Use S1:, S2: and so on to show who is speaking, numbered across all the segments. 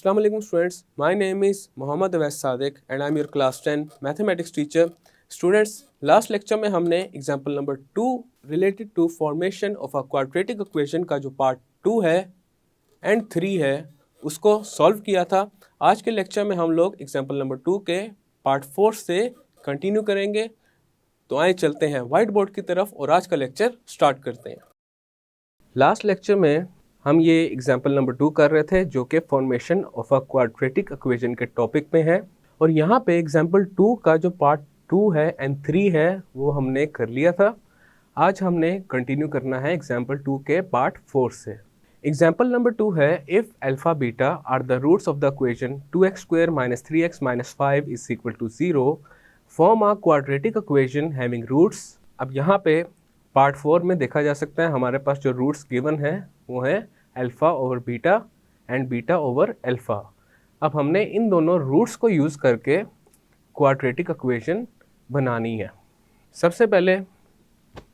S1: Assalamu alaikum students. My name is Mohammad Awais Sadiq and I am your class 10 mathematics teacher. Students, last lecture में हमने example number 2 related to formation of a quadratic equation का जो part 2 है and 3 है उसको solve किया था। आज के lecture में हम लोग example number 2 के part 4 से continue करेंगे। तो आइए चलते हैं white board की तरफ और आज का lecture start करते हैं। लास्ट लेक्चर में हम ये एग्जाम्पल नंबर 2 कर रहे थे जो कि formation of a quadratic equation के टॉपिक में है और यहाँ पे एग्जाम्पल 2 का जो पार्ट 2 है एंड 3 है वो हमने कर लिया था। आज हमने कंटिन्यू करना है एग्जाम्पल 2 के पार्ट 4 से। एग्जाम्पल नंबर 2 है if alpha beta are the roots of the equation 2x² - 3x - 5 = 0 form a quadratic equation having roots. अब यहाँ पे पार्ट 4 में देखा जा सकता है हमारे पास जो रूट्स गिवन है वो है alpha over beta and beta over alpha. अब हमने इन दोनों रूट्स को यूज़ करके क्वाड्रेटिक इक्वेशन बनानी है। सबसे पहले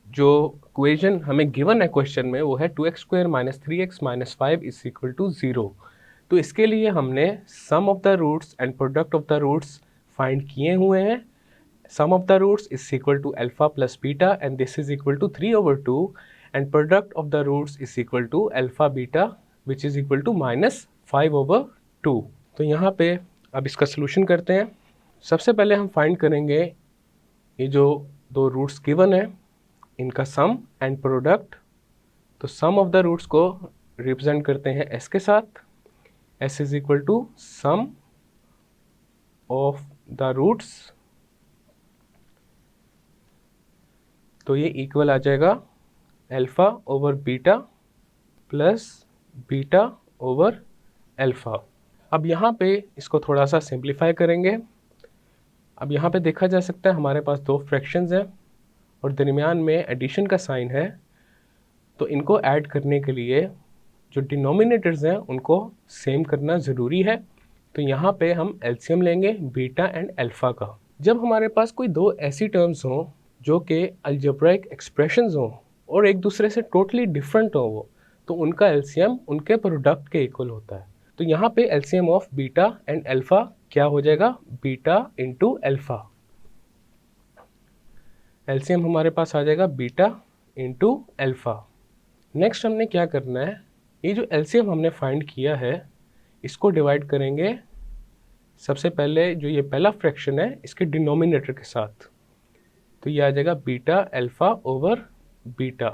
S1: जो इक्वेशन हमें गिवन है क्वेश्चन में वो है 2x² - 3x - 5 = 0। तो इसके लिए हमने sum of the roots and product of the roots find किए हुए हैं। Sum of the roots is equal to alpha plus beta and this is equal to 3/2 and product of the roots is equal to alpha beta which is equal to -5/2। तो यहाँ पे अब इसका solution करते हैं। सबसे पहले हम फाइंड करेंगे ये जो दो रूट्स गिवन है इनका सम एंड प्रोडक्ट। तो सम ऑफ द रूट्स को रिप्रेजेंट करते हैं s के साथ। s is equal to sum of the roots, तो ये इक्वल आ जाएगा alpha over beta plus beta over alpha. अब यहाँ पे इसको थोड़ा सा सिंप्लीफाई करेंगे। अब यहाँ पे देखा जा सकता है हमारे पास दो फ्रैक्शंस हैं और दरमियान में एडिशन का साइन है। तो इनको ऐड करने के लिए जो डिनोमिनेटर्स हैं उनको सेम करना ज़रूरी है। तो यहाँ पे हम एलसीएम लेंगे बीटा एंड अल्फ़ा का। जब हमारे पास कोई दो ऐसी टर्म्स हों जो कि अलजेब्राइक एक्सप्रेशंस हों और एक दूसरे से टोटली डिफरेंट हो वो, तो उनका एलसीएम उनके प्रोडक्ट के इक्वल होता है। तो यहाँ पे LCM of beta and alpha क्या हो जाएगा, बीटा इंटू अल्फ़ा। एलसीएम हमारे पास आ जाएगा बीटा इंटू अल्फ़ा। नेक्स्ट हमने क्या करना है, ये जो एलसीएम हमने फाइंड किया है इसको डिवाइड करेंगे सबसे पहले जो ये पहला फ्रैक्शन है इसके डिनोमिनेटर के साथ। तो ये आ जाएगा बीटा अल्फ़ा ओवर बीटा।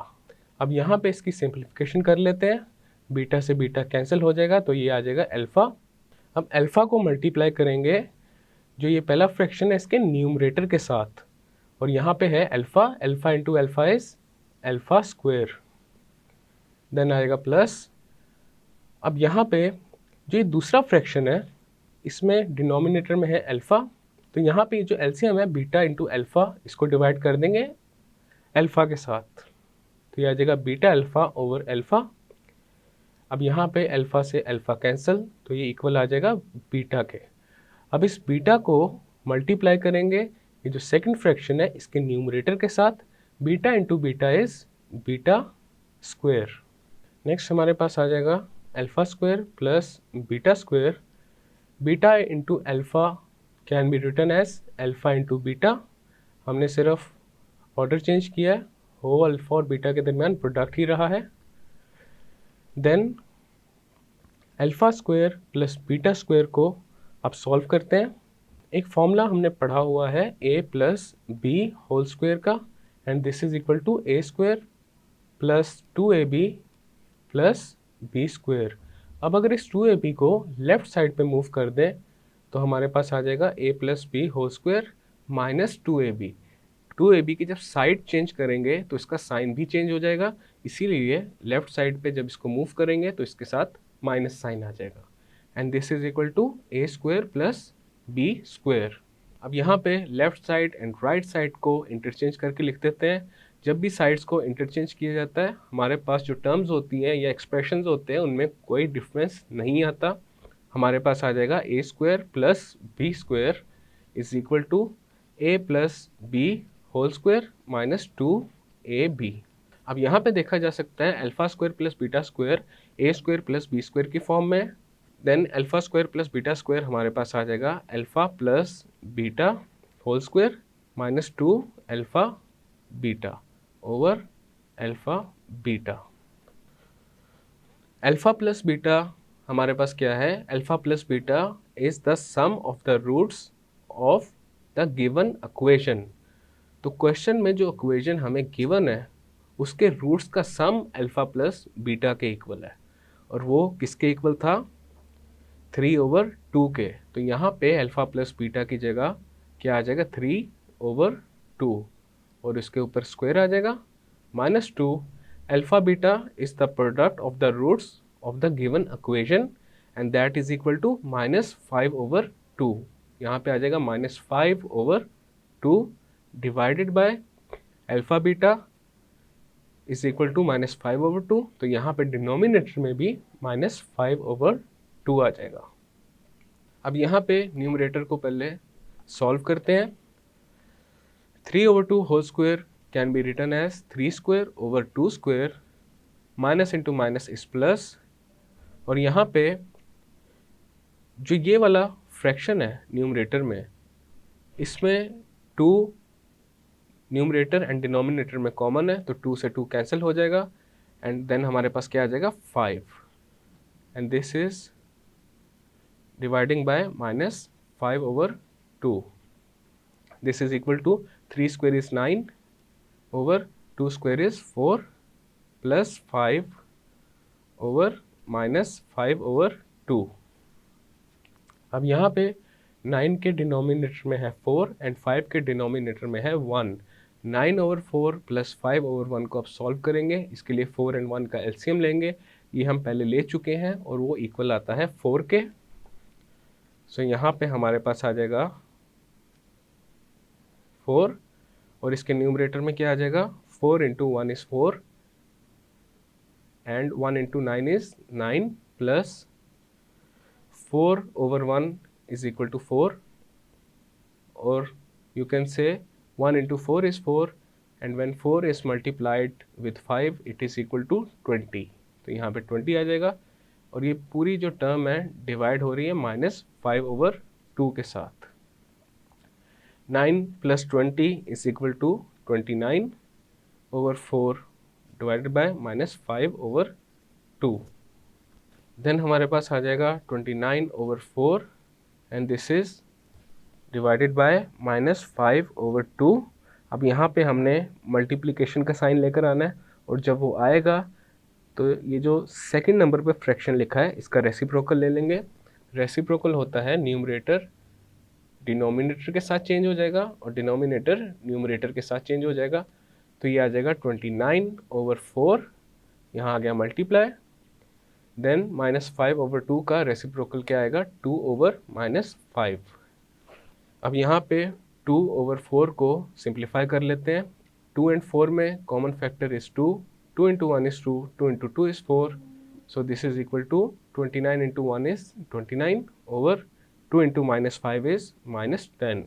S1: अब यहाँ पे इसकी सिंप्लीफिकेशन कर लेते हैं, बीटा से बीटा कैंसिल हो जाएगा तो ये आ जाएगा अल्फ़ा। अब अल्फ़ा को मल्टीप्लाई करेंगे जो ये पहला फ्रैक्शन है इसके न्यूमरेटर के साथ और यहाँ पे है alpha, alpha into alpha is alpha square, then आएगा प्लस। अब यहाँ पे जो ये दूसरा फ्रैक्शन है इसमें डिनोमिनेटर में है अल्फ़ा, तो यहाँ पे जो एलसीएम है बीटा इंटू अल्फ़ा इसको डिवाइड कर देंगे अल्फ़ा के साथ। तो ये आ जाएगा बीटा अल्फ़ा ओवर अल्फ़ा। अब यहाँ पे अल्फ़ा से अल्फ़ा कैंसिल तो ये इक्वल आ जाएगा बीटा के। अब इस बीटा को मल्टीप्लाई करेंगे ये जो सेकंड फ्रैक्शन है इसके न्यूमरेटर के साथ, beta into beta is beta square. Next हमारे पास आ जाएगा alpha square plus beta square. Beta into alpha can be written as alpha into beta. हमने सिर्फ ऑर्डर चेंज किया है, हो अल्फ़ा और बीटा के दरमियान प्रोडक्ट ही रहा है। Then alpha square plus beta square को अब सॉल्व करते हैं। एक फॉर्मूला हमने पढ़ा हुआ है a plus B whole square का and this is equal to a square plus 2ab plus B square. अब अगर इस 2ab को लेफ़्ट साइड पे मूव कर दें तो हमारे पास आ जाएगा a plus B whole square minus 2ab। 2ab की जब साइड चेंज करेंगे तो इसका साइन भी चेंज हो जाएगा, इसीलिए लेफ़्ट साइड पे जब इसको मूव करेंगे तो इसके साथ माइनस साइन आ जाएगा and this is equal to a square plus B square. अब यहाँ पे left side and right side को इंटरचेंज करके लिख देते हैं। जब भी साइड्स को इंटरचेंज किया जाता है हमारे पास जो टर्म्स होती हैं या एक्सप्रेशंस होते हैं उनमें कोई डिफरेंस नहीं आता। हमारे पास आ जाएगा a square plus B square is equal to a plus B whole square minus 2ab। अब यहाँ पे देखा जा सकता है alpha square plus beta square a square plus B square की फॉर्म में, then alpha square plus beta square हमारे पास आ जाएगा alpha plus beta whole square minus 2 alpha beta over alpha beta. Alpha plus beta हमारे पास क्या है, alpha plus beta is the sum of the roots of the given equation. तो question में जो इक्वेशन हमें गिवन है उसके रूट्स का सम अल्फा प्लस बीटा के इक्वल है, और वो किसके इक्वल था, 3/2 के। तो यहाँ पे अल्फा प्लस बीटा की जगह क्या आ जाएगा, 3/2, और इसके ऊपर स्क्वायर आ जाएगा -2। Alpha beta is the product of the roots of the given equation and that is equal to -5/2। यहाँ पे आ जाएगा -5/2 divided by alpha beta is equal to -5/2। तो यहाँ पे डिनोमिनेटर में भी -5/2 आ जाएगा। अब यहाँ पे न्यूमरेटर को पहले सॉल्व करते हैं। 3/2 whole square can be written as 3 square over 2 square, minus into minus is plus, और यहाँ पे जो ये वाला फ्रैक्शन है न्यूमरेटर में, इसमें 2 न्यूमरेटर एंड डिनोमिनेटर में कॉमन है, तो 2 से 2 कैंसिल हो जाएगा, एंड देन हमारे पास क्या आ जाएगा 5, and this is dividing by -5/2। This is equal to 3 square is 9 over 2 square is 4 plus 5 over -5/2। अब यहाँ पे 9 के डिनोमिनेटर में है 4 एंड 5 के डिनोमिनेटर में है 1। 9/4 प्लस 5/1 को आप सॉल्व करेंगे, इसके लिए 4 एंड 1 का एलसीएम लेंगे, ये हम पहले ले चुके हैं, और वो इक्वल आता है 4 के। सो यहाँ पे हमारे पास आ जाएगा 4, और इसके न्यूमरेटर में क्या आ जाएगा, 4 into 1 is 4 and 1 into 9 is 9 plus 4/1 is equal to 4, or you can say 1 into 4 is 4, and when 4 is multiplied with 5 it is equal to 20। तो यहाँ पे 20 आ जाएगा, और ये पूरी जो टर्म है डिवाइड हो रही है -5/2 के साथ। 9 + 20 is equal to 29/4 divided by -5/2। Then हमारे पास आ जाएगा 29/4 and this is divided by -5/2। अब यहाँ पे हमने मल्टीप्लिकेशन का साइन लेकर आना है, और जब वो आएगा तो ये जो सेकंड नंबर पे फ्रैक्शन लिखा है इसका रेसिप्रोकल ले लेंगे। रेसिप्रोकल होता है न्यूमरेटर डिनोमिनेटर के साथ चेंज हो जाएगा, और डिनोमिनेटर न्यूमरेटर के साथ चेंज हो जाएगा। तो ये आ जाएगा 29/4, यहाँ आ गया मल्टीप्लाई, देन -5/2 का रेसिप्रोकल क्या आएगा, 2/-5। अब यहाँ पे 2/4 को सिंप्लीफाई कर लेते हैं। 2 एंड 4 में common factor is 2, 2 into 1 is 2, 2 into 2 is 4, so this is equal to 29 into 1 is 29 over 2 into -5 is -10,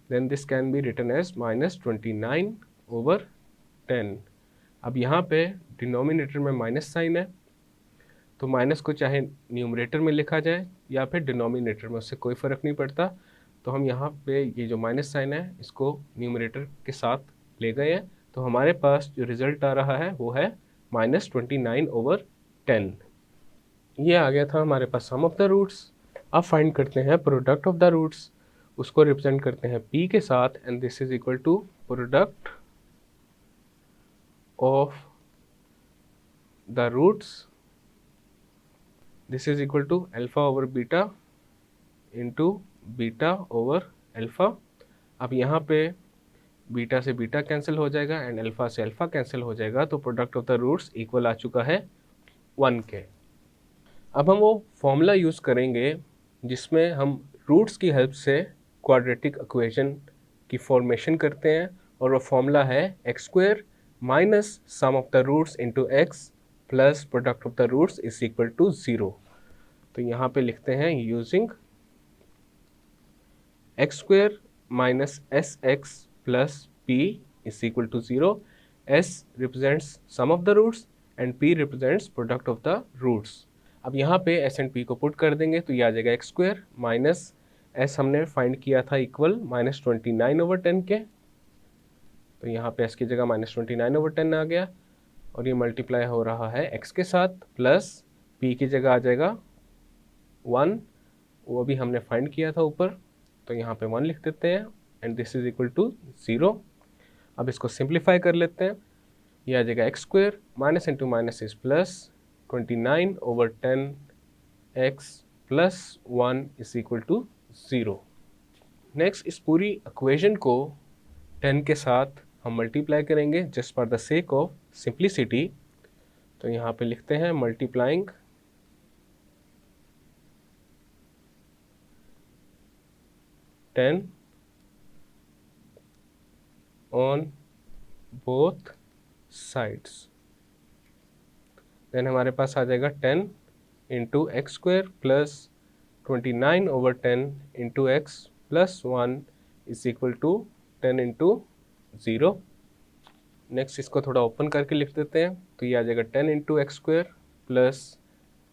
S1: then this can be written as -29/10। अब यहाँ पे डिनोमिनेटर में माइनस साइन है, तो माइनस को चाहे न्यूमरेटर में लिखा जाए या फिर डिनोमिनेटर में, उससे कोई फ़र्क नहीं पड़ता। तो हम यहाँ पे ये जो माइनस साइन है इसको न्यूमरेटर के साथ ले गए हैं, तो हमारे पास जो रिज़ल्ट आ रहा है वो है -29/10। ये आ गया था हमारे पास सम ऑफ द रूट्स। अब फाइंड करते हैं प्रोडक्ट ऑफ द रूट्स, उसको रिप्रेजेंट करते हैं p के साथ, and this is equal to product of the roots, this is equal to alpha over beta into beta over alpha. अब यहाँ पे बीटा से बीटा कैंसिल हो जाएगा एंड अल्फा से अल्फा कैंसिल हो जाएगा, तो product of the roots equal आ चुका है 1 के। अब हम वो फॉर्मूला यूज़ करेंगे जिसमें हम रूट्स की हेल्प से क्वाड्रेटिक इक्वेशन की फॉर्मेशन करते हैं, और वो फॉर्मूला है x² minus sum of the roots into x plus product of the roots is equal to 0। तो यहाँ पे लिखते हैं using x² minus sx plus p is equal to 0। s represents sum of the roots and p represents product of the roots. अब यहाँ पे s and p को put कर देंगे तो ये आ जाएगा एक्स स्क्वायर माइनस एस हमने फाइंड किया था इक्वल -29/10 के, तो यहाँ पे एस की जगह -29/10 आ गया और ये मल्टीप्लाई हो रहा है एक्स के साथ, प्लस पी की जगह आ जाएगा 1, वो भी हमने फाइंड किया था ऊपर, तो यहाँ पे 1 लिख देते हैं and this is equal to 0। अब इसको सिंप्लीफाई कर लेते हैं, ये आ जाएगा x square minus into minus is plus 29/10 x plus 1 is equal to 0। Next इस पूरी इक्वेशन को 10 के साथ हम मल्टीप्लाई करेंगे just for the sake of simplicity, तो यहाँ पे लिखते हैं multiplying 10 on both sides. Then हमारे पास आ जाएगा 10 into x square plus 29/10 into x plus 1 is equal to 10 into 0। Next इसको थोड़ा ओपन करके लिख देते हैं, तो ये आ जाएगा 10 into x square plus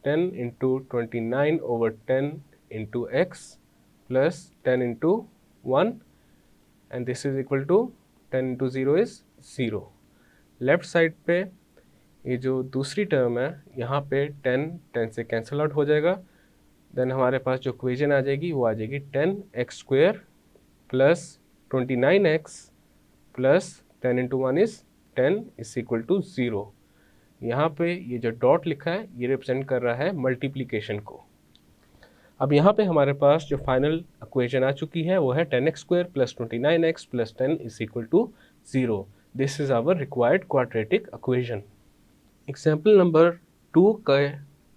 S1: 10 into 29/10 into x plus 10 into 1 and this is equal to 10 into 0 is 0। Left side पे ये जो दूसरी टर्म है यहाँ पे 10 से कैंसिल आउट हो जाएगा, देन हमारे पास जो इक्वेशन आ जाएगी वो आ जाएगी 10x square plus 29x plus 10 into 1 is 10 is equal to 0। यहाँ पे ये जो डॉट लिखा है ये रिप्रेजेंट कर रहा है मल्टीप्लिकेशन को। अब यहाँ पे हमारे पास जो फाइनल इक्वेशन आ चुकी है वो है 10x square plus 29x plus 10 is equal to 0। This is our required quadratic equation. Example number 2 का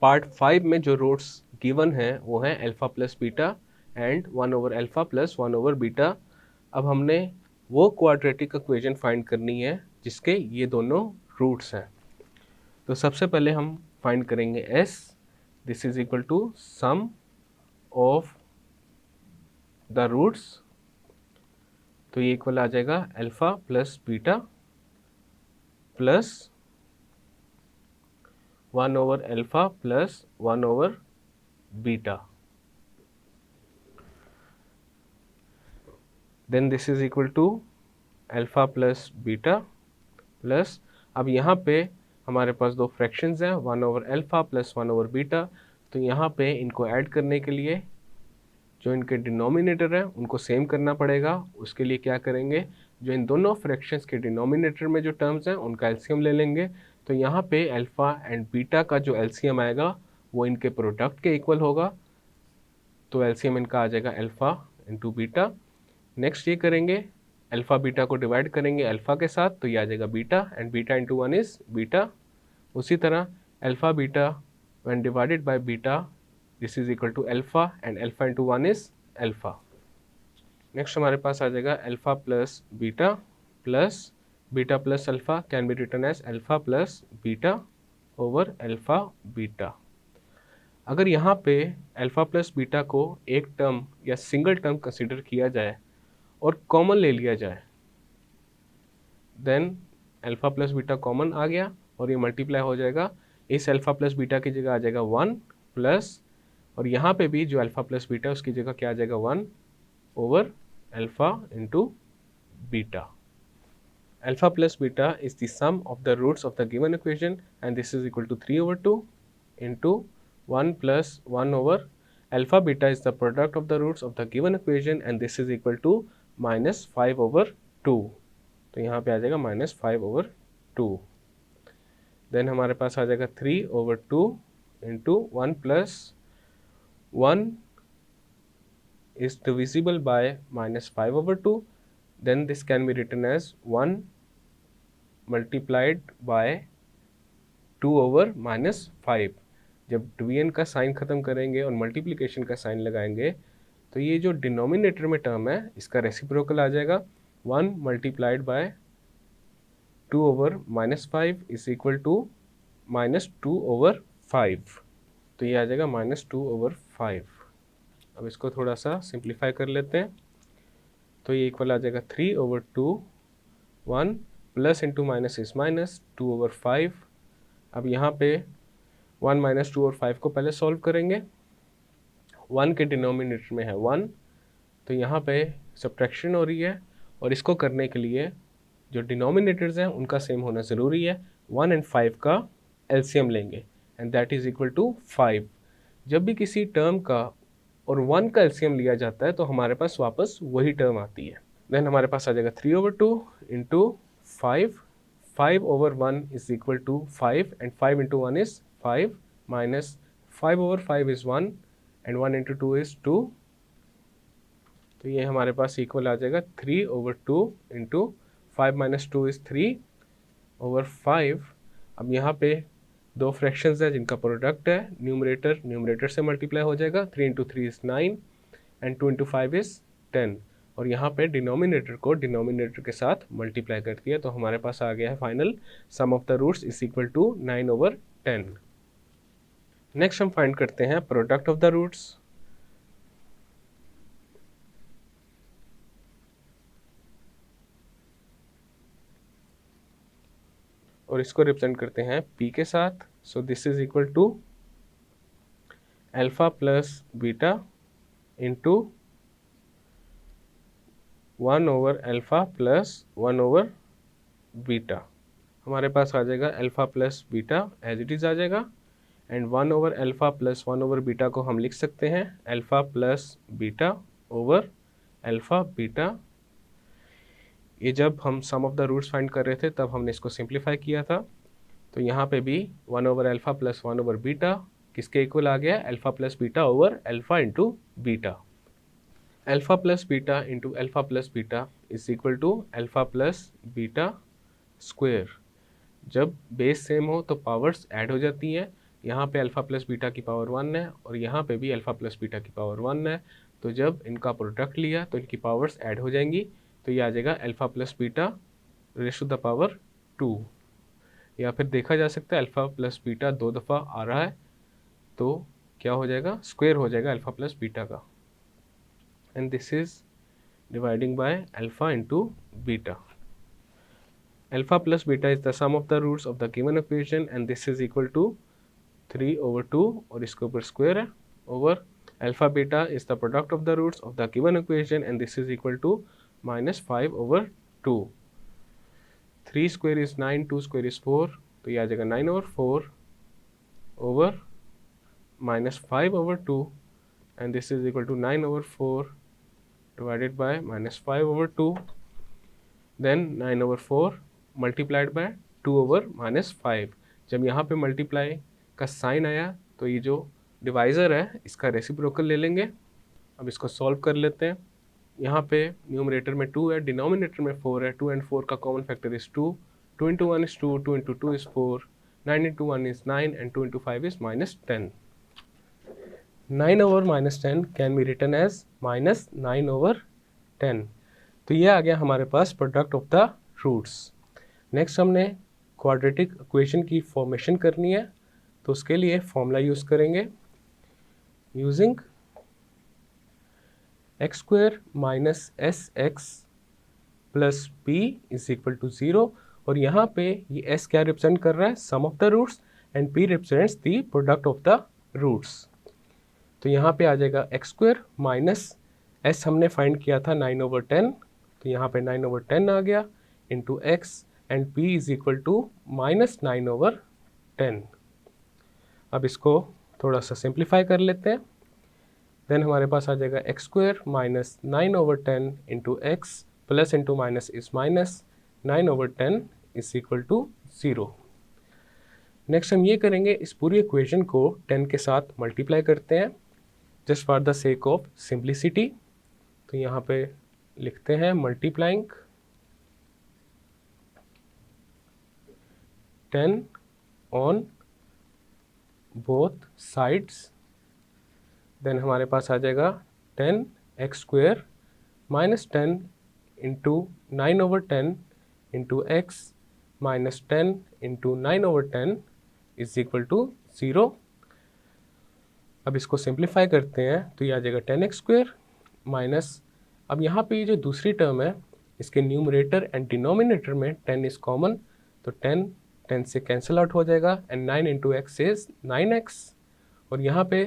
S1: पार्ट 5 में जो रूट्स गिवन है वो है अल्फ़ा प्लस बीटा एंड 1/अल्फ़ा प्लस 1/बीटा। अब हमने वो क्वाड्रेटिक इक्वेशन फाइंड करनी है जिसके ये दोनों रूट्स हैं। तो सबसे पहले हम फाइंड करेंगे s, this is equal to sum of the roots, तो ये इक्वल आ जाएगा अल्फ़ा प्लस बीटा प्लस 1/अल्फ़ा प्लस 1/बीटा, then this is equal to alpha plus beta plus, अब यहाँ पे हमारे पास दो फ्रैक्शंस हैं 1/अल्फ़ा प्लस 1/बीटा, तो यहाँ पे इनको ऐड करने के लिए जो इनके डिनोमिनेटर है उनको सेम करना पड़ेगा। उसके लिए क्या करेंगे, जो इन दोनों फ्रैक्शंस के डिनोमिनेटर में जो टर्म्स हैं उनका एलसीएम ले लेंगे। तो यहाँ पे अल्फ़ा एंड बीटा का जो एलसीएम आएगा वो इनके प्रोडक्ट के इक्वल होगा, तो एलसीएम इनका आ जाएगा अल्फ़ा इंटू बीटा। नेक्स्ट ये करेंगे अल्फ़ा बीटा को डिवाइड करेंगे अल्फ़ा के साथ, तो ये आ जाएगा beta and beta into 1 is beta. उसी तरह alpha beta when divided by beta this is equal to alpha and alpha into 1 is alpha. Next हमारे पास आ जाएगा alpha plus beta plus alpha can be written as alpha plus beta over alpha beta. अगर यहाँ पे alpha plus beta को एक term या सिंगल टर्म कंसिडर किया जाए और कॉमन ले लिया जाए, then alpha plus beta common आ गया और ये मल्टीप्लाई हो जाएगा, इस अल्फ़ा प्लस बीटा की जगह आ जाएगा 1 प्लस, और यहाँ पे भी जो अल्फ़ा प्लस बीटा है उसकी जगह क्या आ जाएगा 1/अल्फ़ा into beta. Alpha plus beta is the sum of the roots of the given equation and this is equal to 3/2 into 1 plus 1/अल्फ़ा beta is the product of the roots of the given equation and this is equal to -5/2, तो यहाँ पे आ जाएगा -5/2। Then हमारे पास आ जाएगा 3/2 into 1 plus 1 is divisible by -5/2, then this can be written as 1 multiplied by 2/-5। जब डिवीजन का साइन खत्म करेंगे और मल्टीप्लिकेशन का साइन लगाएंगे तो ये जो डिनोमिनेटर में टर्म है इसका रेसिप्रोकल आ जाएगा 1 multiplied by 2/-5 is equal to -2/5, तो ये आ जाएगा -2/5। अब इसको थोड़ा सा सिंप्लीफाई कर लेते हैं, तो ये इक्वल आ जाएगा 3/2, 1 plus into minus is minus 2/5। अब यहाँ पे 1 माइनस 2 और 5 को पहले सॉल्व करेंगे। 1 के डिनोमिनेटर में है 1, तो यहाँ पे सब्ट्रैक्शन हो रही है, और इसको करने के लिए जो डिनोमिनेटर्स हैं उनका सेम होना ज़रूरी है। 1 एंड 5 का एलसीएम लेंगे and that is equal to 5। जब भी किसी टर्म का और 1 का एलसीएम लिया जाता है तो हमारे पास वापस वही टर्म आती है। देन हमारे पास आ जाएगा 3/2 into 5, 5/1 is equal to 5 and 5 into 1 is 5 minus 5/5 is 1 and 1 into 2 is 2, तो ये हमारे पास इक्वल आ जाएगा 3/2 इंटू 5 माइनस 2 इज 3/5। अब यहाँ पे दो फ्रैक्शंस है जिनका प्रोडक्ट है, न्यूमरेटर से मल्टीप्लाई हो जाएगा, 3 into 3 is 9 and 2 into 5 is 10, और यहाँ पे डिनोमिनेटर को डिनोमिनेटर के साथ मल्टीप्लाई कर दिया, तो हमारे पास आ गया है final sum of the roots is equal to 9/10। Next हम फाइंड करते हैं प्रोडक्ट ऑफ द रूट्स। और इसको रिप्रेजेंट करते हैं p के साथ। So this is equal to alpha plus beta into 1/अल्फा प्लस 1/बीटा। हमारे पास आ जाएगा alpha plus beta as it is आ जाएगा, एंड 1/अल्फा प्लस 1/बीटा को हम लिख सकते हैं alpha plus beta over alpha beta. ये जब हम सम ऑफ द रूट्स फाइंड कर रहे थे तब हमने इसको सिंप्लीफाई किया था, तो यहाँ पे भी 1/अल्फा प्लस 1/बीटा किसके इक्वल आ गया, alpha plus beta over alpha into beta. Alpha plus beta into alpha plus beta is equal to alpha plus beta square. जब बेस सेम हो तो पावर्स ऐड हो जाती हैं, यहाँ पे अल्फा प्लस बीटा की पावर 1 है और यहाँ पे भी अल्फा प्लस बीटा की पावर 1 है, तो जब इनका प्रोडक्ट लिया तो इनकी पावर्स ऐड हो जाएंगी, तो ये आ जाएगा alpha plus beta raise to the power 2। या फिर देखा जा सकता है अल्फा प्लस बीटा 2 दफ़ा आ रहा है तो क्या हो जाएगा, स्क्वायर हो जाएगा अल्फा प्लस बीटा का, and this is dividing by alpha into beta. Alpha plus beta is the sum of the roots of the given equation and this is equal to 3/2 और इसके ऊपर स्क्वायर है over alpha beta is the product of the roots of the given equation and this is equal to -5/2। 3 square is 9, 2 square is 4, तो ये आ जाएगा 9/4 over -5/2 and this is equal to 9/4 divided by -5/2, then 9/4 multiplied by 2/-5। जब यहाँ पे multiply का sign आया तो ये जो डिवाइज़र है इसका रेसिप्रोकल ले लेंगे। अब इसको सॉल्व कर लेते हैं। यहाँ पे न्यूमरेटर में 2 है, डिनोमिनेटर में 4 है, 2 एंड 4 का common factor is 2, 2 into 1 is 2, 2 into 2 is 4, 9 into 1 is 9 and 2 into 5 is -10। 9/-10 can be written as -9/10। तो ये आ गया हमारे पास product of the roots. Next हमने क्वाड्रेटिक इक्वेशन की फॉर्मेशन करनी है, तो उसके लिए फॉर्मूला यूज़ करेंगे using x² - sx plus p is equal to 0, और यहाँ पे ये s क्या रिप्रेजेंट कर रहा है, sum of the roots, and p represents the product of the roots. तो यहाँ पे आ जाएगा x² माइनस s हमने फाइंड किया था 9/10, तो यहाँ पे 9/10 आ गया into x and p is equal to -9/10। अब इसको थोड़ा सा सिंप्लीफाई कर लेते हैं। देन हमारे पास आ जाएगा x² minus 9/10 into x plus into minus is minus 9/10 is equal to 0। Next हम ये करेंगे, इस पूरी इक्वेशन को 10 के साथ मल्टीप्लाई करते हैं just for the sake of simplicity. तो यहाँ पे लिखते हैं multiplying 10 on both sides. Then हमारे पास आ जाएगा 10x² minus 10 into 9/10 into x minus 10 into 9/10 is equal to 0। अब इसको सिंप्लीफाई करते हैं तो ये आ जाएगा 10x² माइनस, अब यहाँ पे ये जो दूसरी टर्म है इसके न्यूमरेटर एंड डिनोमिनेटर में 10 इज़ कॉमन, तो 10 10 से कैंसिल आउट हो जाएगा and 9 into x is 9x। और यहाँ पे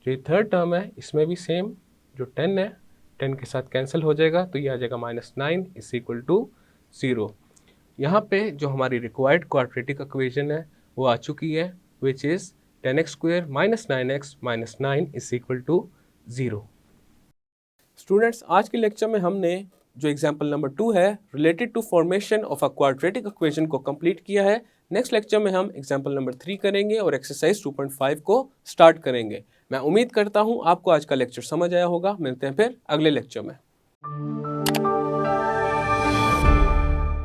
S1: जो थर्ड टर्म है इसमें भी सेम, जो 10 है 10 के साथ कैंसिल हो जाएगा तो ये आ जाएगा -9 इज इक्वल टू 0। यहाँ पे जो हमारी रिक्वायर्ड क्वाड्रेटिक इक्वेशन है वो आ चुकी है, which is 10x² - 9x - 9 is equal to 0। Students, आज के लेक्चर में हमने जो एग्जाम्पल नंबर 2 है related to formation of a quadratic equation को कंप्लीट किया है। नेक्स्ट लेक्चर में हम एग्जाम्पल नंबर 3 करेंगे और एक्सरसाइज 2.5 को स्टार्ट करेंगे। मैं उम्मीद करता हूँ आपको आज का लेक्चर समझ आया होगा। मिलते हैं फिर अगले लेक्चर में।